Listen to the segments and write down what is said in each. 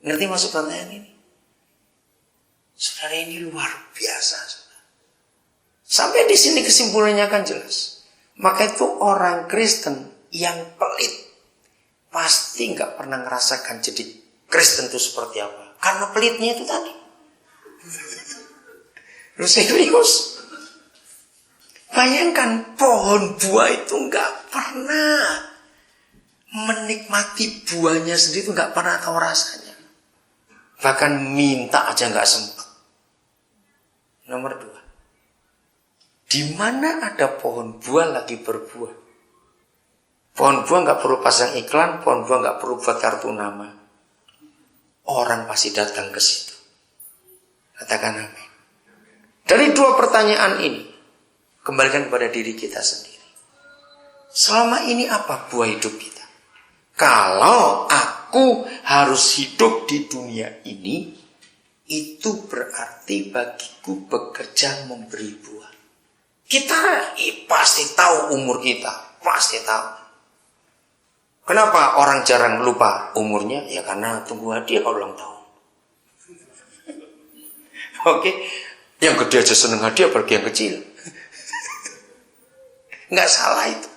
Ngerti maksud pertanyaan ini? Saudara, ini luar biasa. Saudara. Sampai di sini kesimpulannya kan jelas. Maka itu orang Kristen yang pelit pasti nggak pernah ngerasakan jadi Kristen itu seperti apa. Karena pelitnya itu tadi. Lu serius? Bayangkan pohon buah itu nggak pernah menikmati buahnya sendiri, itu nggak pernah tahu rasanya. Bahkan minta aja nggak sempat. Nomor 2, di mana ada pohon buah lagi berbuah? Pohon buah nggak perlu pasang iklan, pohon buah nggak perlu buat kartu nama. Orang pasti datang ke situ. Katakan amin. Dari 2 pertanyaan ini, kembalikan kepada diri kita sendiri. Selama ini apa buah hidup kita? Kalau aku harus hidup di dunia ini, itu berarti bagiku bekerja memberi buah. Kita pasti tahu umur kita, pasti tahu. Kenapa orang jarang lupa umurnya? Ya karena tunggu hadiah kalau ulang tahun. Oke, yang gede aja seneng hadiah, bagi yang kecil. Nggak salah itu.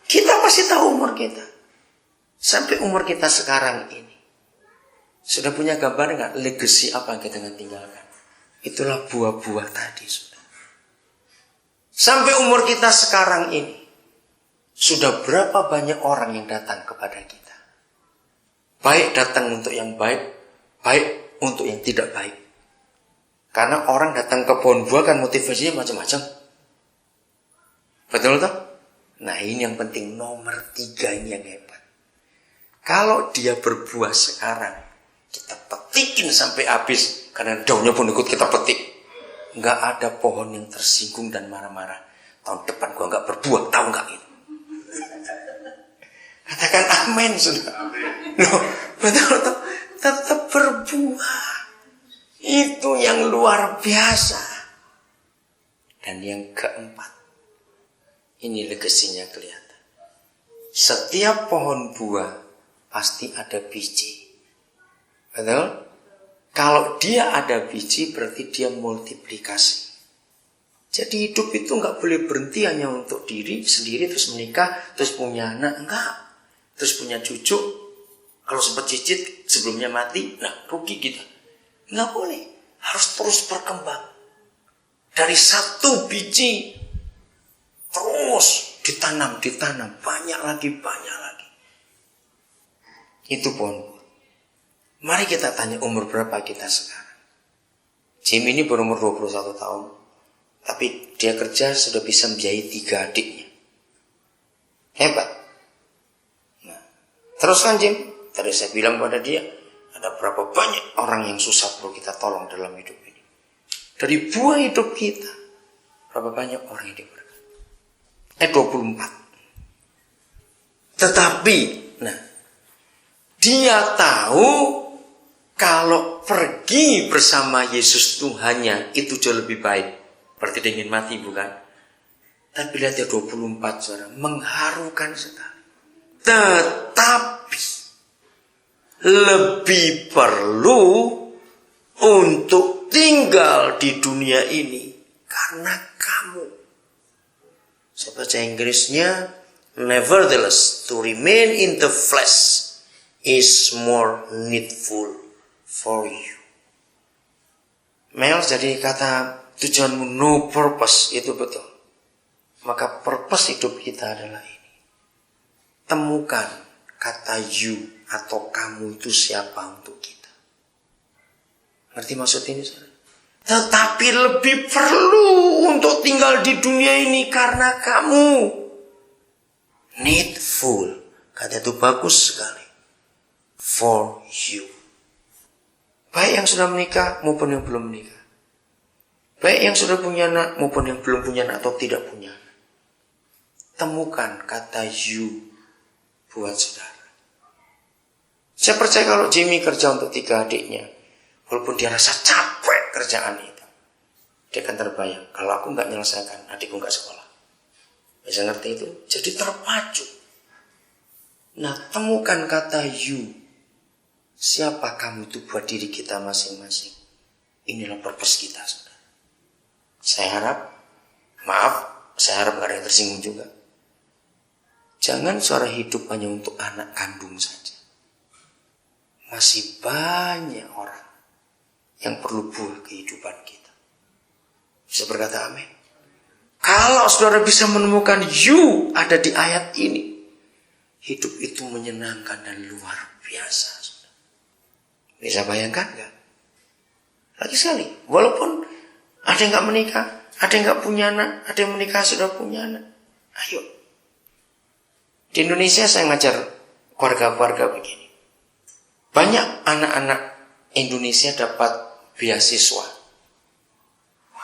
Kita pasti tahu umur kita. Sampai umur kita sekarang ini. Sudah punya gambar nggak legacy apa yang kita akan tinggalkan? Itulah buah-buah tadi, sudah. Sampai umur kita sekarang ini, sudah berapa banyak orang yang datang kepada kita? Baik datang untuk yang baik, baik untuk yang tidak baik. Karena orang datang ke pohon buah kan motivasinya macam-macam. Betul toh? Nah ini yang penting, nomor 3 ini yang hebat. Kalau dia berbuah sekarang, kita petikin sampai habis, karena daunnya pun ikut kita petik. Nggak ada pohon yang tersinggung dan marah-marah. Tahun depan gua nggak berbuah, tahu nggak itu? Katakan amin, sudah. Loh, betul-betul tetap berbuah. Itu yang luar biasa. Dan yang keempat, ini legasinya kelihatan. Setiap pohon buah pasti ada biji. Betul? Kalau dia ada biji berarti dia multiplikasi. Jadi hidup itu nggak boleh berhenti hanya untuk diri sendiri, terus menikah, terus punya anak, enggak. Terus punya cucu, kalau sempat cicit sebelumnya mati, nah rugi kita. Nggak boleh, harus terus berkembang. Dari 1 biji terus ditanam, banyak lagi. Itu pohon. Mari kita tanya umur berapa kita sekarang. Jim ini berumur 21 tahun. Tapi dia kerja sudah bisa membiayai 3 adiknya. Hebat. Nah, terus kan Jim, tadi saya bilang pada dia, ada berapa banyak orang yang susah perlu kita tolong dalam hidup ini. Dari buah hidup kita, berapa banyak orang yang diberkati. 24. Tetapi, nah, dia tahu kalau pergi bersama Yesus Tuhannya itu jauh lebih baik. Berarti dia ingin mati, bukan? Tapi lihat ya 24, saudara, mengharukan sekali. Tetapi lebih perlu untuk tinggal di dunia ini karena kamu. Saya baca Inggrisnya, nevertheless, to remain in the flesh is more needful for you. Mel, jadi kata tujuanmu no purpose itu betul. Maka purpose hidup kita adalah ini. Temukan kata you atau kamu itu siapa untuk kita. Ngerti maksud ini, saudara? Tetapi lebih perlu untuk tinggal di dunia ini karena kamu. Needful. Kata itu bagus sekali. For you. Baik yang sudah menikah maupun yang belum menikah. Baik yang sudah punya anak maupun yang belum punya anak atau tidak punya anak. Temukan kata you buat saudara. Saya percaya kalau Jimmy kerja untuk 3 adiknya, walaupun dia rasa capek kerjaan itu, dia akan terbayang, kalau aku nggak menyelesaikan, adikku nggak sekolah. Bisa ngerti itu? Jadi terpacu. Nah, temukan kata you Siapa kamu itu buat diri kita masing-masing. Inilah purpose kita, saudara. Saya harap, saya harap gak ada yang tersinggung juga. Jangan suara hidup hanya untuk anak kandung saja. Masih banyak orang yang perlu buah kehidupan kita. Bisa berkata amin? Kalau saudara bisa menemukan you ada di ayat ini, hidup itu menyenangkan dan luar biasa. Saudara. Bisa bayangkan gak? Lagi sekali, walaupun ada yang gak menikah, ada yang gak punya anak, ada yang menikah sudah punya anak. Ayo. Di Indonesia saya ngajar keluarga-keluarga begini. Banyak anak-anak Indonesia dapat beasiswa.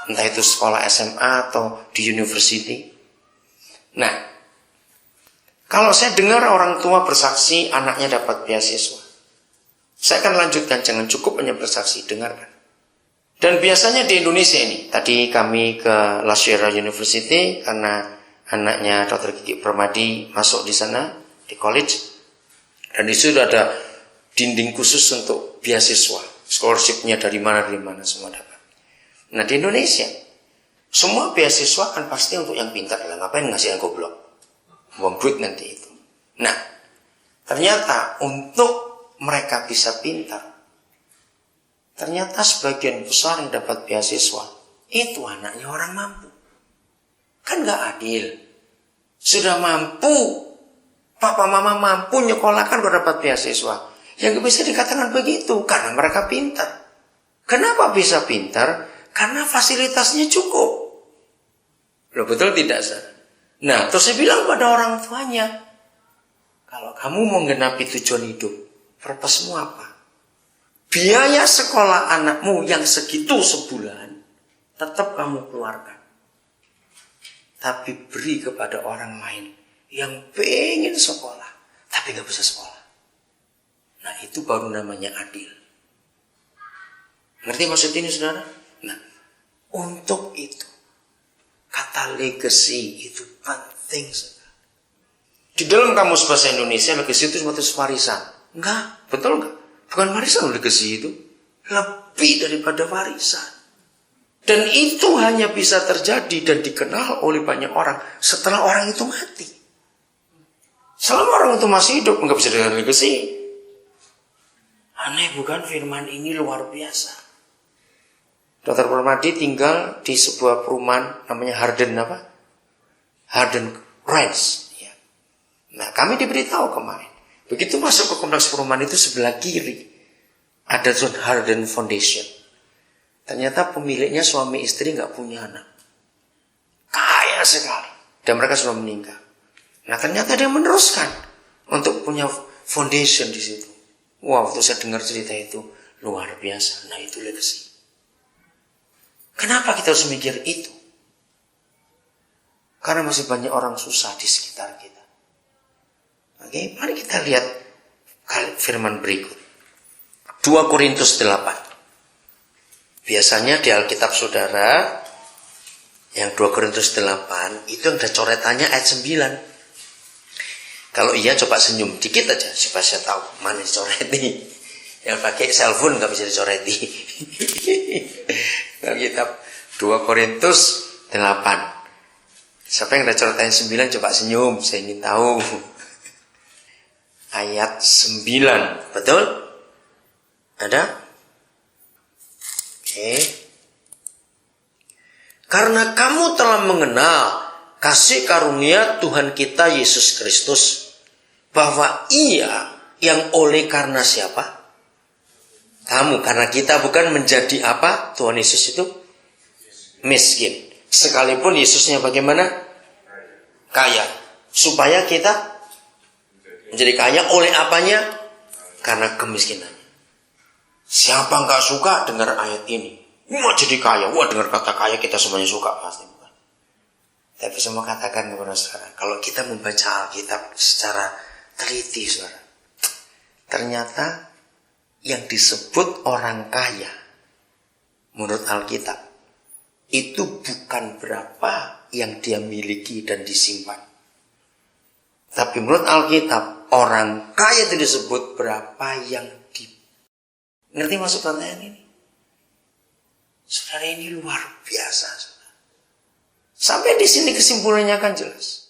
Entah itu sekolah SMA atau di university. Nah, kalau saya dengar orang tua bersaksi anaknya dapat beasiswa, saya akan lanjutkan, jangan cukup hanya bersaksi, dengarkan. Dan biasanya di Indonesia ini, tadi kami ke La Sierra University karena anaknya Dr. Kiki Permadi masuk di sana, di college. Dan di situ ada dinding khusus untuk beasiswa. Scholarship-nya dari mana semua dapat. Nah di Indonesia, semua beasiswa kan pasti untuk yang pintar. Ngapain ngasih yang goblok? Buang duit nanti itu. Nah, ternyata untuk mereka bisa pintar, ternyata sebagian besar yang dapat beasiswa itu anaknya orang mampu. Kan gak adil. Sudah mampu, papa mama mampu nyekolahkan udah dapat beasiswa. Yang bisa dikatakan begitu karena mereka pintar. Kenapa bisa pintar? Karena fasilitasnya cukup. Loh betul tidak, Sir? Nah, terus saya bilang pada orang tuanya, kalau kamu mau menggenapi tujuan hidup, purpose-mu apa? Biaya sekolah anakmu yang segitu sebulan, tetap kamu keluarkan. Tapi beri kepada orang lain yang pengen sekolah, tapi gak bisa sekolah. Nah itu baru namanya adil. Ngerti maksud ini saudara? Nah untuk itu, kata legacy itu penting saudara. Di dalam kamus bahasa Indonesia, legacy itu seperti warisan. Enggak, betul enggak? Bukan warisan legacy itu. Lebih daripada warisan. Dan itu hanya bisa terjadi dan dikenal oleh banyak orang setelah orang itu mati. Selama orang itu masih hidup, enggak bisa dengan legacy. Aneh bukan, firman ini luar biasa. Dr. Permadi tinggal di sebuah perumahan namanya Harden apa? Harden Ranch. Ya. Nah kami diberitahu kemarin. Begitu masuk ke kompleks perumahan itu sebelah kiri ada John Harden Foundation. Ternyata pemiliknya suami istri nggak punya anak, kaya sekali, dan mereka sudah meninggal. Nah ternyata dia meneruskan untuk punya foundation di situ. Wow, waktu saya dengar cerita itu luar biasa. Nah itu legacy. Kenapa kita harus mikir itu? Karena masih banyak orang susah di sekitar kita. Oke, mari kita lihat firman berikut. 2 Korintus 8. Biasanya di Alkitab saudara, yang 2 Korintus 8, itu yang ada coretannya ayat 9. Kalau iya coba senyum dikit aja, supaya saya tahu mana dicoreti. Yang pakai cellphone gak bisa dicoreti. Alkitab 2 Korintus 8. Siapa yang ada coretannya 9 coba senyum, saya ingin tahu. Ayat 9, betul? Ada? Oke. Karena kamu telah mengenal kasih karunia Tuhan kita Yesus Kristus, bahwa Ia yang oleh karena siapa? Kamu, karena kita bukan menjadi apa? Tuhan Yesus itu miskin. Sekalipun Yesusnya bagaimana? Kaya. Supaya kita menjadi kaya oleh apanya? Karena kemiskinannya. Siapa nggak suka dengar ayat ini? Wah jadi kaya, wah dengar kata kaya kita semuanya suka pasti bukan. Tapi saya mau katakan kepada saudara, kalau kita membaca Alkitab secara teliti saudara, ternyata yang disebut orang kaya menurut Alkitab itu bukan berapa yang dia miliki dan disimpan. Tapi menurut Alkitab orang kaya itu disebut berapa yang Ngerti maksud pertanyaan ini? Saudara, ini luar biasa. Saudara. Sampai di sini kesimpulannya kan jelas.